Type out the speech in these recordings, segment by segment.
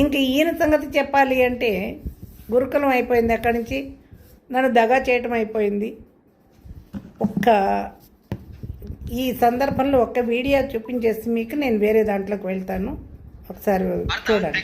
ఇంక ఈయన సంగతి చెప్పాలి అంటే గురుకులం అయిపోయింది, అక్కడి నుంచి నన్ను దగా చేయటం అయిపోయింది. ఈ సందర్భంలో ఒక్క వీడియో చూపించేసి మీకు నేను వేరే దాంట్లోకి వెళ్తాను, ఒకసారి చూడండి.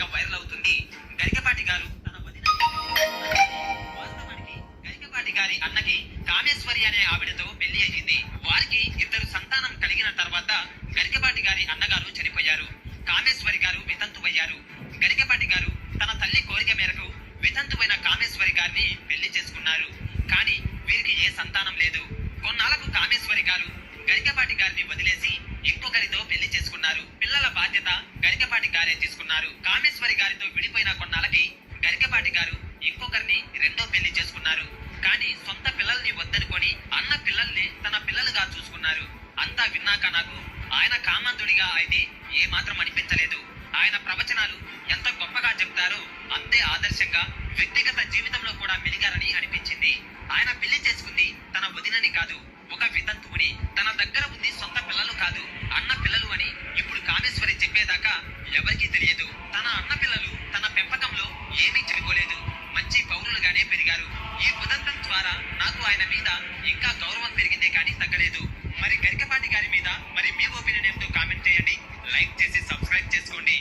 అన్నకి కామేశ్వరి అనే ఆవిడతో పెళ్లి అయింది. వారికి ఇద్దరు సంతానం కలిగిన తర్వాత గరికపాటి గారి అన్నగారు చనిపోయారు. కామేశ్వరి గారు వితంతువయ్యారు. గరికపాటి గారు తన తల్లి కోరిక మేరకు వితంతువైన కామేశ్వరి గారిని పెళ్లి చేసుకున్నారు. కానీ వీరికి ఏ సంతానం లేదు. కొన్నాళ్లకు కామేశ్వరి గారు గరికపాటి గారిని వదిలేసి ఇంకొకరితో పెళ్లి చేసుకున్నారు. పిల్లల బాధ్యత గరికపాటి గారే తీసుకున్నారు. కామేశ్వరి గారితో విడిపోయిన కొన్నాళ్ళకి గరికపాటి గారు ఇంకొకరిని రెండో పెళ్లి చేసుకున్నారు. కానీ సొంత పిల్లల్ని వద్దనుకొని అన్న పిల్లల్ని తన పిల్లలుగా చూసుకున్నారు. అంతా విన్నాక నాకు ఆయన కామంతుడిగా అయితే ఏ మాత్రం అనిపించలేదు. ఆయన ప్రవచనాలు ఎంత గొప్పగా చెప్తారో అంతే ఆదర్శంగా వ్యక్తిగత జీవితంలో కూడా మెలిగారని అనిపించింది. ఆయన పెళ్లి చేసుకుంది తన వదినని కాదు, ఒక వితంతువుని. తన దగ్గర ఉంది సొంత పిల్లలు కాదు, అన్న పిల్లలు అని ఇప్పుడు కామేశ్వరి చెప్పేదాకా ఎవరికీ తెలియదు. తన అన్న పిల్లలు తన పెంపకంలో ఏమీ చెడిపోలేదు, మంచి పౌరులుగానే పెరిగారు. ఈ ఉదంతం ద్వారా నాకు ఆయన మీద ఇంకా గౌరవం పెరిగిందే కానీ తగ్గలేదు. మరి గరికపాటి గారి మీద మరి మీ ఒపీనియన్ ఏమిటో కామెంట్ చేయండి, లైక్ చేసి సబ్స్క్రైబ్ చేసుకోండి.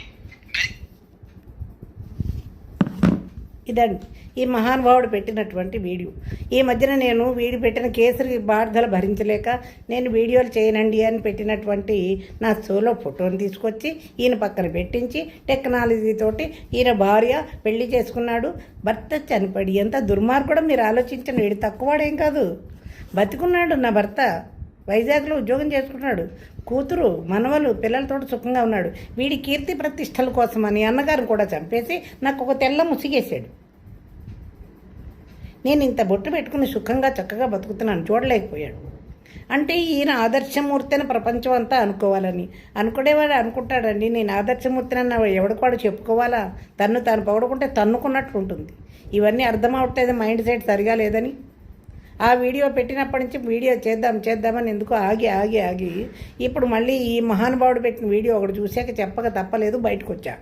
ఇదండి ఈ మహానుభావుడు పెట్టినటువంటి వీడియో. ఈ మధ్యన నేను వీడి పెట్టిన కేసరి బాధలు భరించలేక నేను వీడియోలు చేయనండి అని పెట్టినటువంటి నా సోలో ఫోటోని తీసుకొచ్చి ఈయన పక్కన పెట్టించి టెక్నాలజీతోటి ఈయన భార్య పెళ్లి చేసుకున్నాడు, భర్త చనిపడి. ఎంత దుర్మార్గుడో మీరు ఆలోచించండి. వీడు తక్కువవాడేం కాదు, బతికున్నాడు. నా భర్త వైజాగ్లో ఉద్యోగం చేసుకున్నాడు, కూతురు మనవలు పిల్లలతో సుఖంగా ఉన్నాడు. వీడి కీర్తి ప్రతిష్టల కోసమని అన్నగారిని కూడా చంపేసి నాకు ఒక తెల్ల ముసిగేశాడు. నేను ఇంత బొట్టు పెట్టుకుని సుఖంగా చక్కగా బతుకుతున్నాను, చూడలేకపోయాడు. అంటే ఈయన ఆదర్శమూర్తిని ప్రపంచం అంతా అనుకోవాలని అనుకునేవాడు అనుకుంటాడండి. నేను ఆదర్శమూర్తిని ఎవడికాడు చెప్పుకోవాలా? తాను పొగడుకుంటే తన్నుకున్నట్లు ఉంటుంది. ఇవన్నీ అర్థమవుతుంది, మైండ్ సెట్ సరిగా లేదని. ఆ వీడియో పెట్టినప్పటి నుంచి వీడియో చేద్దామని ఎందుకో ఆగి ఇప్పుడు మళ్ళీ ఈ మహానుభావుడు పెట్టిన వీడియో ఒకటి చూశాక చెప్పక తప్పలేదు, బయటకు వచ్చా.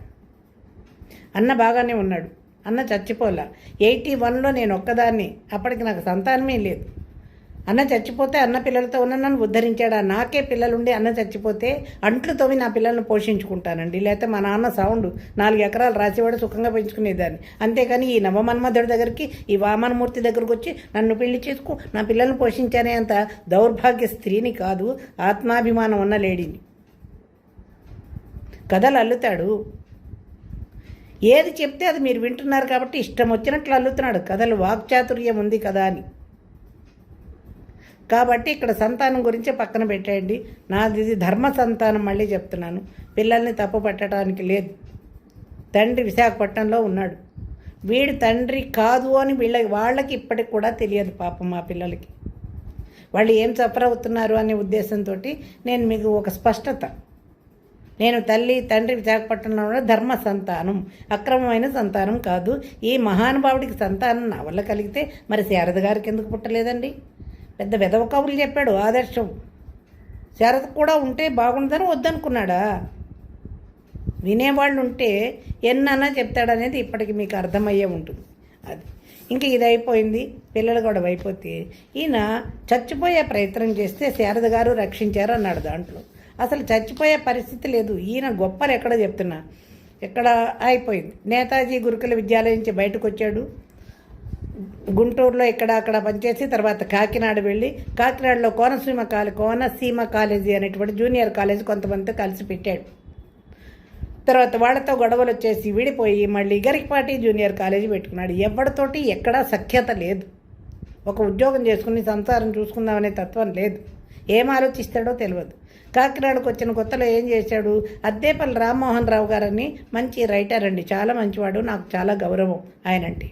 అన్న బాగానే ఉన్నాడు, అన్న చచ్చిపోలా. 81లో నేను ఒక్కదాన్ని, అప్పటికి నాకు సంతానమే లేదు. అన్న చచ్చిపోతే అన్న పిల్లలతో ఉన్న నన్ను ఉద్ధరించాడు. నాకే పిల్లలుండి అన్న చచ్చిపోతే అంట్లు తోమి నా పిల్లల్ని పోషించుకుంటానండి. లేకపోతే మా నాన్న సౌండ్ 4 ఎకరాలు రాసేవాడు, సుఖంగా పెంచుకునేదాన్ని. అంతేకాని ఈ నవమన్మధుడి దగ్గరికి, ఈ వామనమూర్తి దగ్గరకు వచ్చి నన్ను పెళ్లి చేసుకో, నా పిల్లల్ని పోషించానే అంత దౌర్భాగ్య స్త్రీని కాదు, ఆత్మాభిమానం ఉన్న లేడీని. కథలు అల్లుతాడు, ఏది చెప్తే అది మీరు వింటున్నారు కాబట్టి ఇష్టం వచ్చినట్లు అల్లుతున్నాడు కథలు. వాక్చాతుర్యం ఉంది కదా అని. కాబట్టి ఇక్కడ సంతానం గురించి పక్కన పెట్టేయండి. నాది ధర్మ సంతానం, మళ్ళీ చెప్తున్నాను. పిల్లల్ని తప్పు పట్టడానికి లేదు. తండ్రి విశాఖపట్నంలో ఉన్నాడు. వీడు తండ్రి కాదు అని వాళ్ళకి ఇప్పటికి కూడా తెలియదు పాపం. మా పిల్లలకి వాళ్ళు ఏం సఫర్ అవుతున్నారు అనే ఉద్దేశంతో నేను మీకు ఒక స్పష్టత. నేను తండ్రి విశాఖపట్నంలో ధర్మ సంతానం, అక్రమమైన సంతానం కాదు. ఈ మహానుభావుడికి సంతానం నా వల్ల కలిగితే మరి శారద గారికి ఎందుకు పుట్టలేదండి? పెద్ద వెధవ కబుర్లు చెప్పాడు. ఆదర్శం శారద కూడా ఉంటే బాగుంటుందని వద్దనుకున్నాడా? వినేవాళ్ళు ఉంటే ఎన్నన్నా చెప్తాడనేది ఇప్పటికి మీకు అర్థమయ్యే ఉంటుంది. అది ఇంకా ఇది అయిపోయింది, పిల్లలు కూడా అయిపోతే ఈయన చచ్చిపోయే ప్రయత్నం చేస్తే శారద గారు రక్షించారు అన్నాడు. దాంట్లో అసలు చచ్చిపోయే పరిస్థితి లేదు. ఈయన గొప్పలు ఎక్కడ చెప్తున్నా, ఎక్కడ అయిపోయింది. నేతాజీ గురుకుల విద్యాలయం నుంచి బయటకు వచ్చాడు. గుంటూరులో ఇక్కడ అక్కడ పనిచేసి తర్వాత కాకినాడ వెళ్ళి, కాకినాడలో కోనసీమ కాలేజీ అనేటువంటి జూనియర్ కాలేజీ కొంతమందితో కలిసి పెట్టాడు. తర్వాత వాళ్ళతో గొడవలు వచ్చేసి విడిపోయి మళ్ళీ గరికపాటి జూనియర్ కాలేజీ పెట్టుకున్నాడు. ఎవరితోటి ఎక్కడా సఖ్యత లేదు. ఒక ఉద్యోగం చేసుకుని సంసారం చూసుకుందామనే తత్వం లేదు. ఏం ఆలోచిస్తాడో తెలియదు. కాకినాడకు వచ్చిన కొత్తలో ఏం చేశాడు? అద్దేపల్లి రామ్మోహన్ రావు గారని మంచి రైటర్ అండి, చాలా మంచివాడు, నాకు చాలా గౌరవం ఆయనంటే.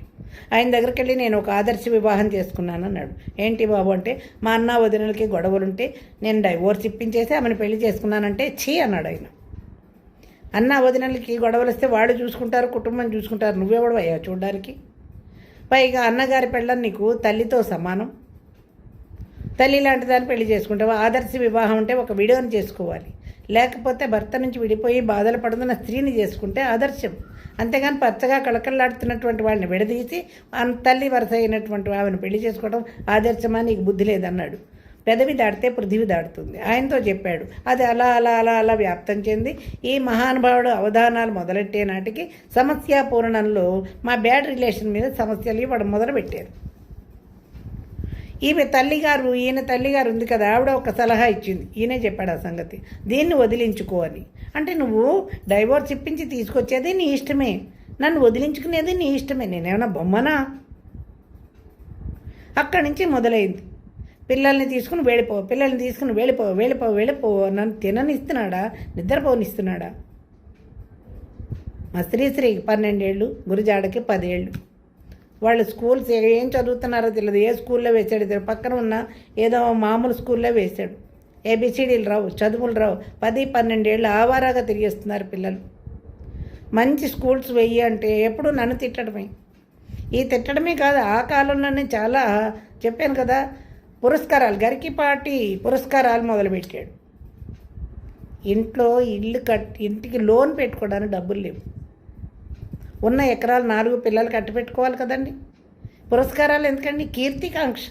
ఆయన దగ్గరికి వెళ్ళి నేను ఒక ఆదర్శ వివాహం చేసుకున్నాను అన్నాడు. ఏంటి బాబు అంటే, మా అన్న వదినలకి గొడవలుంటే నేను డైవోర్స్ ఇప్పించేసి ఆమెను పెళ్లి చేసుకున్నానంటే ఛీ అన్నాడు ఆయన. అన్న వదినలకి గొడవలు వస్తే వాడు చూసుకుంటారు, కుటుంబం చూసుకుంటారు, నువ్వెవడు అయ్యా చూడడానికి? పైగా అన్నగారి పెళ్ళం నీకు తల్లితో సమానం. తల్లి లాంటి దాన్ని పెళ్లి చేసుకుంటావు. ఆదర్శ వివాహం అంటే ఒక వీడియోని చేసుకోవాలి. లేకపోతే భర్త నుంచి విడిపోయి బాధలు పడుతున్న స్త్రీని చేసుకుంటే ఆదర్శం. అంతేగాని పచ్చగా కళకళలాడుతున్నటువంటి వాళ్ళని విడదీసి తల్లి వరుస అయినటువంటి ఆమెను పెళ్లి చేసుకోవడం ఆదర్శమా, నీకు బుద్ధి లేదన్నాడు. పెదవి దాడితే పృథివి దాడుతుంది ఆయనతో చెప్పాడు. అది అలా అలా అలా అలా వ్యాప్తం చెంది ఈ మహానుభావుడు అవధానాలు మొదలెట్టే నాటికి సమస్య పూరణంలో మా బ్యాడ్ రిలేషన్ మీద సమస్యలు ఇవ్వడం మొదలుపెట్టారు. ఈమె తల్లిగారు, ఈయన తల్లిగారు ఉంది కదా, ఆవిడ ఒక సలహా ఇచ్చింది. ఈయనే చెప్పాడు ఆ సంగతి, దీన్ని వదిలించుకో అని. అంటే నువ్వు డైవోర్స్ ఇప్పించి తీసుకొచ్చేది నీ ఇష్టమే, నన్ను వదిలించుకునేది నీ ఇష్టమే, నేనేమన్నా బొమ్మనా? అక్కడి నుంచి మొదలైంది. పిల్లల్ని తీసుకుని వెళ్ళిపో, పిల్లల్ని తీసుకుని వెళ్ళిపో, వెళ్ళిపో, వెళ్ళిపో. నన్ను తిననిస్తున్నాడా, నిద్రపోనిస్తున్నాడా? మా శ్రీశ్రీకి 12 ఏళ్ళు, గురిజాడకి 10 ఏళ్ళు. వాళ్ళు స్కూల్స్ ఏం చదువుతున్నారో తెలియదు, ఏ స్కూల్లో వేసాడు తెలియదు. పక్కన ఉన్న ఏదో మామూలు స్కూల్లో వేశాడు. ఏబిసిడీలు రావు, చదువులు రావు. 10-12 ఏళ్ళు ఆవారాగా తిరిగేస్తున్నారు పిల్లలు. మంచి స్కూల్స్ వెయ్యి అంటే ఎప్పుడు నన్ను తిట్టడమే. ఈ తిట్టడమే కాదు, ఆ కాలంలోనే చాలా చెప్పాను కదా, పురస్కారాలు, గరికిపాటి పురస్కారాలు మొదలుపెట్టాడు. ఇంట్లో ఇంటికి లోన్ పెట్టుకోవడానికి డబ్బులు లేవు. ఉన్న ఎకరాలు 4 పిల్లలు కట్టి పెట్టుకోవాలి కదండి. పురస్కారాలు ఎందుకండి? కీర్తికాంక్ష,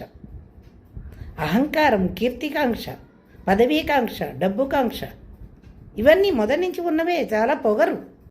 అహంకారం, కీర్తికాంక్ష, పదవీకాంక్ష, డబ్బుకాంక్ష, ఇవన్నీ మొదటి నుంచి ఉన్నవే. చాలా పొగరు.